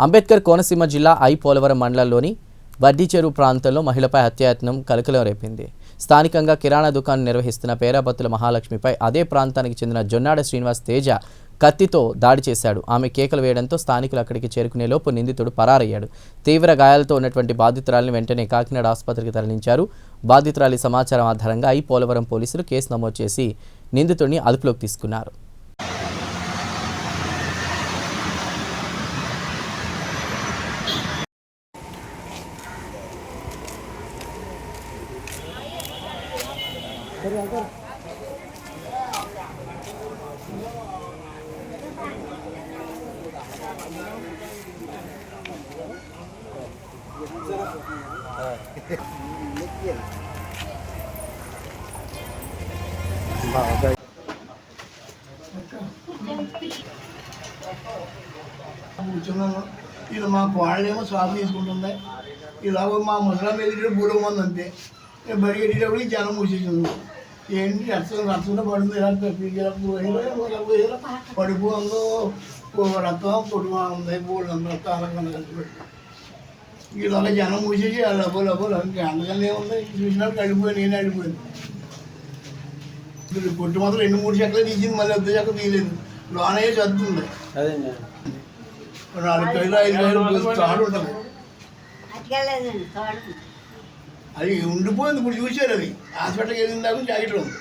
అంబేద్కర్ కోనసీమ జిల్లా పోలవరం మండలంలోని వడ్డీచెరువు ప్రాంతంలో మహిళపై హత్యాయత్నం కలకలం రేపింది. స్థానికంగా కిరాణా దుకాణం నిర్వహిస్తున్న పేరాబత్తుల మహాలక్ష్మిపై అదే ప్రాంతానికి చెందిన జొన్నాడ శ్రీనివాస్ తేజ కత్తితో దాడి చేశాడు. ఆమె కేకలు వేయడంతో స్థానికులు అక్కడికి చేరుకునేలోపు నిందితుడు పరారయ్యాడు. తీవ్ర గాయాలతో ఉన్నటువంటి బాధితురాలిని వెంటనే కాకినాడ ఆసుపత్రికి తరలించారు. బాధితురాలి సమాచారం ఆధారంగా పోలవరం పోలీసులు కేసు నమోదు చేసి నిందితుడిని అదుపులోకి తీసుకున్నారు. ఇలా మా కోడలేమో శ్వాస తీసుకుంటుంది. ఇలాగ మా ముసలాం ఎదురు బూరం మంది అంతే. నేను బరిగెట్టేటప్పుడు జనం మూసేసింది. ఏంటి రక్తంలో పడుతుంది. ఇలా పడిపోయిందో రక్తం పొడుగు ఉంది. బోళ్ళు రక్తం కలిసిపెట్టి ఇలాగ జనం మూసేసి లబ్బో అందుకని ఏముంది చూసినప్పుడు అడిపోయి నేను అడిపోయింది. పొట్టు మాత్రం 2-3 చెక్కలు తీసింది. మళ్ళీ 2 చెక్క తీయలేదు. లోనయ్యే చదువుతుంది. 4 కైలు 5 కైలు తాడు ఉంటుంది. అది ఉండిపోయింది. ఇప్పుడు చూశారు. అది హాస్పిటల్కి వెళ్ళిన దాకా జాకెట్లో ఉంది.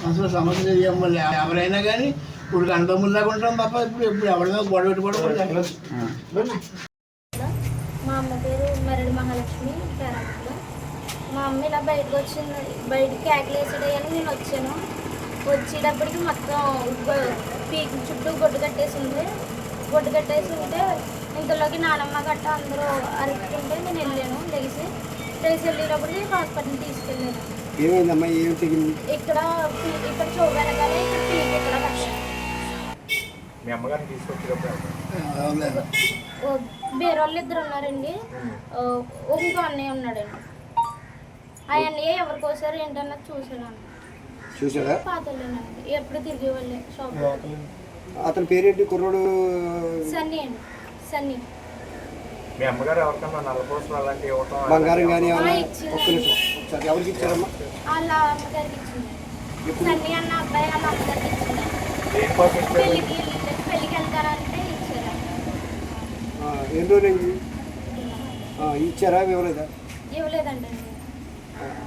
అసలు సమస్య మళ్ళీ ఎవరైనా కానీ ఇప్పుడు కంటముల్లాగా ఉంటాం తప్ప ఇప్పుడు ఎవరైనా గొడవ పెట్టుకోవడం. మా అమ్మ పేరు మరడి మహాలక్ష్మి పేరాబత్తుల. మా అమ్మ ఇలా బయటకు వచ్చింది. బయటికి కేకలు వేసేటని నేను వచ్చాను. వచ్చేటప్పటికి మొత్తం పీకి చుట్టూ గొడ్డు కట్టేసి ఉంటే ఇంతలోకి నానమ్మ గట్ట అందరూ అరుపుతుంటే నేను వెళ్ళాను. లేచి వెళ్ళేటప్పటికి హాస్పిటల్కి తీసుకెళ్ళాను. ఇక్కడ చూడగానే ఇక్కడ కట్టాను. వేరేవాళ్ళు 2 ఉన్నారండి. ఇంకో అన్నయ్య ఉన్నాడండి. ఆ అన్నయ్య ఎవరికోసారి ఏంటన్నది చూసాడా? పాతలేనండి. ఎప్పుడు తిరిగి వాళ్ళే షాప్. అతని పేరేంటి? కుర్రోడు సన్నీ అండి. సన్నీ. మీ అమ్మగారు ఎవరికన్నా నల్లపోసలు అలాంటి బంగారం కానీ ఎవరికి ఇచ్చారమ్మా? వాళ్ళ అమ్మగారికి ఇచ్చింది. సన్నీ అన్న అబ్బాయి వాళ్ళ అమ్మగారికి ఇచ్చింది. పెళ్ళికి వెళ్తారంటే ఇచ్చారా? ఎన్ని రోజులు ఇచ్చారా? ఇవ్వలేదండి.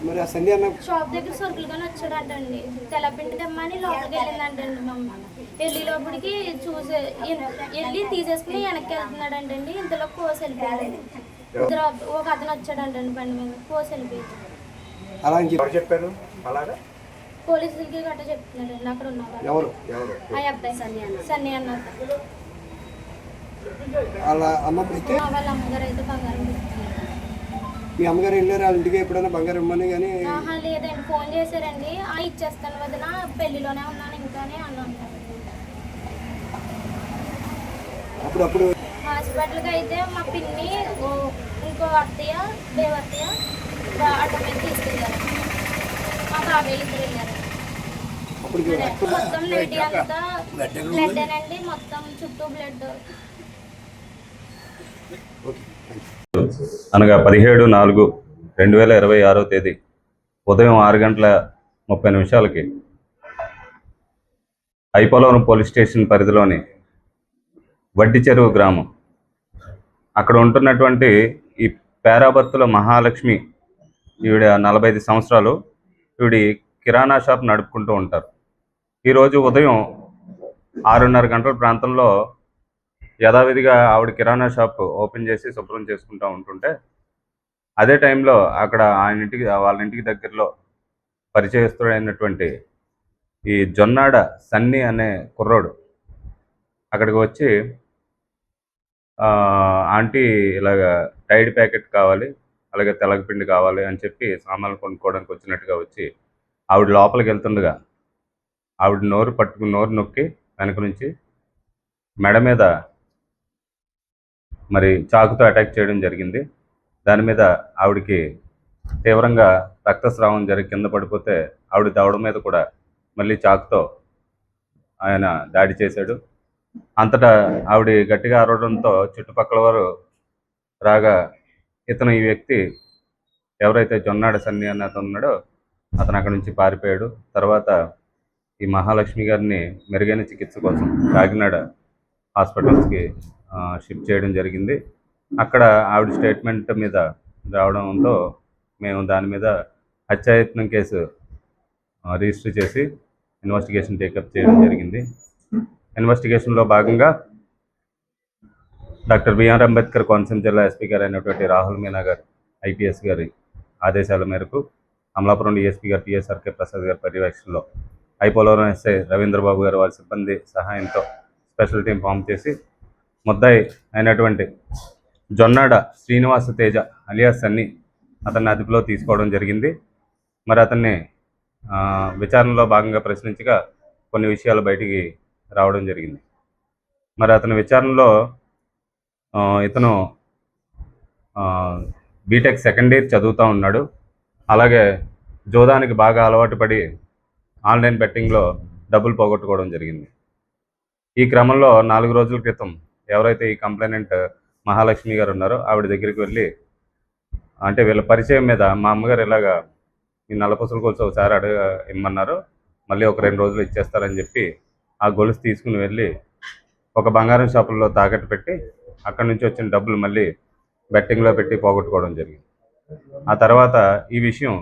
మరి ఆ సంధ్య అన్న షాప్ దగ్గర సరుకులుగానే వచ్చాడంటండి. తెల్లపిండి తెమ్మని లోపలికి వెళ్ళిందంటండి. మా అమ్మ వెళ్ళి లోపలికి వెళ్ళి తీసేసుకుని వెనక్కి వెళ్తున్నాడంటండి. ఇంతలో కోసి వెళ్ళిపోయాడు. ఒక అతను వచ్చాడంటండి బండి మీద. కోసి వెళ్ళిపోయాడు. చెప్పారు అలాగా పోలీసులకి గట్ట చెప్తున్నాడండి. అక్కడ ఉన్నారు ఆ అబ్బాయి సన్నీ అన్న. వాళ్ళ అమ్మగారు అయితే బంగారం పెడుతున్నారు. మీ అమ్మగారు వెళ్ళారు వాళ్ళ ఇంటికి ఎప్పుడైనా బంగారం ఇమ్మని? కానీ లేదండి. ఫోన్ చేశారండి. ఇచ్చేస్తాను వదిన, పెళ్లిలోనే ఉన్నాను ఇంకానే అన్నాను. అప్పుడు హాస్పిటల్కి అయితే మా పిన్ని ఇంకో అత్తయ్య దేవత్తయ్య అడ్డ మీద తీసుకెళ్ళారు. మా బాబాయ్ 2 వెళ్ళారు. మొత్తం నైట్ అంతా బ్లడ్ అనండి. మొత్తం చుట్టూ బ్లడ్. అనగా 17/4/2026 ఉదయం 6:30 పోలవరం పోలీస్ స్టేషన్ పరిధిలోని వడ్డీచెరువు గ్రామం అక్కడ ఉంటున్నటువంటి ఈ పేరాబత్తుల మహాలక్ష్మి, ఈవిడ 45 సంవత్సరాలు. ఈవిడ కిరాణా షాప్ నడుపుకుంటూ ఉంటారు. ఈరోజు ఉదయం 6:30 గంటల ప్రాంతంలో యథావిధిగా ఆవిడ కిరాణా షాప్ ఓపెన్ చేసి శుభ్రం చేసుకుంటూ ఉంటుంటే అదే టైంలో అక్కడ వాళ్ళ ఇంటికి దగ్గరలో పరిచయస్తుడైనటువంటి ఈ జొన్నాడ సన్నీ అనే కుర్రోడు అక్కడికి వచ్చి, ఆంటీ ఇలాగ టైడ్ ప్యాకెట్ కావాలి, అలాగే తెలగపిండి కావాలి అని చెప్పి సామాన్లు కొనుక్కోవడానికి వచ్చినట్టుగా వచ్చి ఆవిడ లోపలికి వెళ్తుండగా ఆవిడ నోరు నొక్కి వెనక నుంచి మెడ మీద మరి చాకుతో అటాక్ చేయడం జరిగింది. దాని మీద ఆవిడకి తీవ్రంగా రక్తస్రావం జరిగి కింద పడిపోతే ఆవిడ దవడ మీద కూడా మళ్ళీ చాకుతో ఆయన దాడి చేశాడు. అంతటా ఆవిడ గట్టిగా అరవడంతో చుట్టుపక్కల వారు రాగా ఈ వ్యక్తి ఎవరైతే జొన్నాడ సన్ని అన్న అతను ఉన్నాడో అతను అక్కడి నుంచి పారిపోయాడు. తర్వాత ఈ మహాలక్ష్మి గారిని మెరుగైన చికిత్స కోసం కాకినాడ హాస్పిటల్స్కి షిఫ్ట్ చేయడం జరిగింది. అక్కడ ఆవిడ స్టేట్మెంట్ మీద రావడంతో మేము దాని మీద హత్యాయత్నం కేసు రిజిస్టర్ చేసి ఇన్వెస్టిగేషన్ టేకప్ చేయడం జరిగింది. ఇన్వెస్టిగేషన్లో భాగంగా డాక్టర్ బిఆర్ అంబేద్కర్ కోనసీమ జిల్లా ఎస్పీ గారు అయినటువంటి రాహుల్ మీనా గారు ఐపీఎస్ గారి ఆదేశాల మేరకు అమలాపురం డిఎస్పీ గారు టీఎస్ఆర్కే ప్రసాద్ గారి పర్యవేక్షణలో ఐపోలవరం ఎస్ఐ రవీంద్రబాబు గారు వారి సిబ్బంది సహాయంతో స్పెషల్ టీం ఫామ్ చేసి ముద్దాయి అయినటువంటి జొన్నాడ శ్రీనివాస తేజ అలియాస్ సన్ని అతన్ని అదుపులో తీసుకోవడం జరిగింది. మరి అతన్ని విచారణలో భాగంగా ప్రశ్నించగా కొన్ని విషయాలు బయటికి రావడం జరిగింది. మరి అతని విచారణలో ఇతను బీటెక్ సెకండ్ ఇయర్ చదువుతూ ఉన్నాడు. అలాగే జోదానికి బాగా అలవాటు పడి ఆన్లైన్ బెట్టింగ్లో డబ్బులు పోగొట్టుకోవడం జరిగింది. ఈ క్రమంలో 4 రోజుల క్రితం ఎవరైతే ఈ కంప్లైనెంట్ మహాలక్ష్మి గారు ఉన్నారో ఆవిడ దగ్గరికి వెళ్ళి, అంటే వీళ్ళ పరిచయం మీద మా అమ్మగారు ఇలాగా ఈ నల్లపూసల గొలుసు ఒకసారి ఇమ్మన్నారు, మళ్ళీ ఒక 2 రోజులు ఇచ్చేస్తారని చెప్పి ఆ గొలుసు తీసుకుని వెళ్ళి ఒక బంగారం షాపుల్లో తాకట్టు పెట్టి అక్కడి నుంచి వచ్చిన డబ్బులు మళ్ళీ బెట్టింగ్లో పెట్టి పోగొట్టుకోవడం జరిగింది. ఆ తర్వాత ఈ విషయం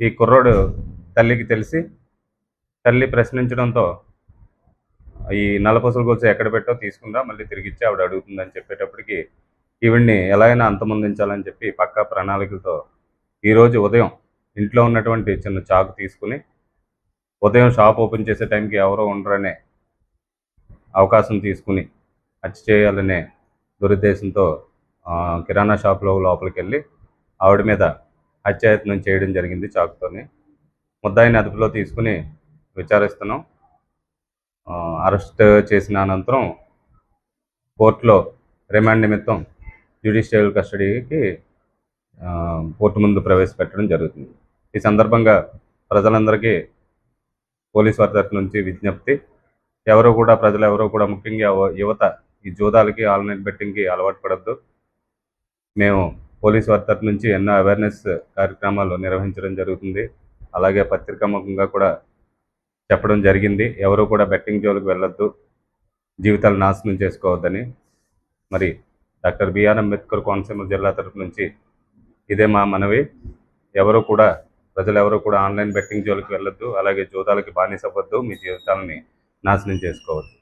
ఈ కుర్రోడు తల్లికి తెలిసి తల్లి ప్రశ్నించడంతో ఈ నల్లపూసల గొలుసు ఎక్కడ పెట్టో తీసుకుందా మళ్ళీ తిరిగి ఇచ్చి ఆవిడ అడుగుతుందని చెప్పేటప్పటికి ఈవిడ్ని ఎలాగైనా అంతమొందించాలని చెప్పి పక్కా ప్రణాళికలతో ఈరోజు ఉదయం ఇంట్లో ఉన్నటువంటి చిన్న చాకు తీసుకుని ఉదయం షాప్ ఓపెన్ చేసే టైంకి ఎవరో ఉండరనే అవకాశం తీసుకుని హత్య చేయాలనే దురుద్దేశంతో కిరాణా షాప్లో లోపలికి వెళ్ళి ఆవిడ మీద హత్యాయత్నం చేయడం జరిగింది చాకుతోని. ముద్దాయిని అదుపులో తీసుకుని విచారిస్తున్నాం. అరెస్ట్ చేసిన అనంతరం కోర్టులో రిమాండ్ నిమిత్తం జ్యుడిషియల్ కస్టడీకి కోర్టు ముందు ప్రవేశపెట్టడం జరుగుతుంది. ఈ సందర్భంగా ప్రజలందరికీ పోలీస్ వారి తరఫు నుంచి విజ్ఞప్తి, ప్రజలు ఎవరో కూడా ముఖ్యంగా యువత ఈ జూదాలకి ఆన్లైన్ బెట్టింగ్కి అలవాటు పడద్దు. మేము పోలీస్ వారి తరఫు నుంచి ఎన్నో అవేర్నెస్ కార్యక్రమాలు నిర్వహించడం జరుగుతుంది. అలాగే పత్రికాముఖంగా కూడా చెప్పడం జరిగింది, ఎవరు కూడా బెట్టింగ్ జోలికి వెళ్ళొద్దు, జీవితాలు నాశనం చేసుకోవద్దని. మరి డాక్టర్ బిఆర్ అంబేద్కర్ కోనసీమ జిల్లా తరఫు నుంచి ఇదే మా మనవి. ప్రజలు ఎవరు కూడా ఆన్లైన్ బెట్టింగ్ జోలికి వెళ్ళొద్దు, అలాగే జూదాలకి బానిస అవ్వద్దు, మీ జీవితాలని నాశనం చేసుకోవద్దు.